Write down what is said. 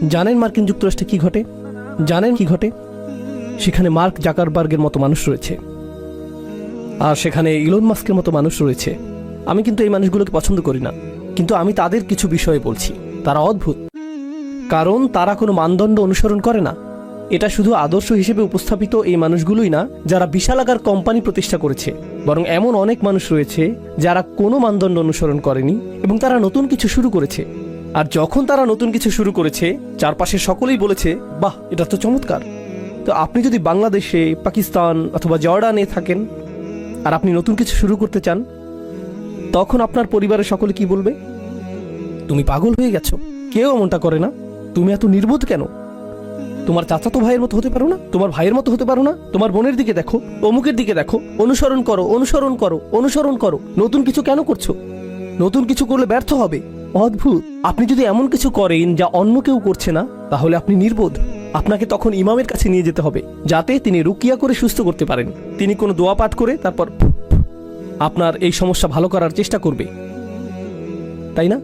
জানেন মার্কিন যুক্তরাষ্ট্রে কি ঘটে? জানেন কি ঘটে? সেখানে মার্ক জাকারবার্গের মতো মানুষ রয়েছে, আর সেখানে ইলন মাস্কের মতো মানুষ রয়েছে। আমি কিন্তু এই মানুষগুলোকে পছন্দ করি না, কিন্তু আমি তাদের কিছু বিষয়ে বলছি। তারা অদ্ভুত, কারণ তারা কোনো মানদণ্ড অনুসরণ করে না। এটা শুধু আদর্শ হিসেবে উপস্থাপিত এই মানুষগুলোই না যারা বিশালাকার কোম্পানি প্রতিষ্ঠা করেছে, বরং এমন অনেক মানুষ রয়েছে যারা কোনো মানদণ্ড অনুসরণ করেনি এবং তারা নতুন কিছু শুরু করেছে। আর যখন তারা নতুন কিছু শুরু করেছে, চারপাশে সকলেই বলেছে, বাহ, এটা তো চমৎকার। তো আপনি যদি বাংলাদেশে, পাকিস্তান অথবা জর্ডানে থাকেন আর আপনি নতুন কিছু শুরু করতে চান, তখন আপনার পরিবারের সকলে কি বলবে? তুমি পাগল হয়ে গেছো, কেউ এমনটা করে না, তুমি এত নির্বোধ কেন? তোমার চাচাতো ভাইয়ের মতো হতে পারো না? তোমার ভাইয়ের মতো হতে পারো না? তোমার বোনের দিকে দেখো, অমুকের দিকে দেখো, অনুসরণ করো, অনুসরণ করো, অনুসরণ করো। নতুন কিছু কেন করছো? নতুন কিছু করলে ব্যর্থ হবে। অদ্ভুত। আপনি যদি এমন কিছু করেন যা অন্য কেউ করছে না, তাহলে আপনি নির্বোধ। আপনাকে তখন ইমামের কাছে নিয়ে যেতে হবে, যাতে তিনি রুকিয়া করে সুস্থ করতে পারেন। তিনি কোনো দোয়া পাঠ করে তারপর আপনার এই সমস্যা ভালো করার চেষ্টা করবে, তাই না?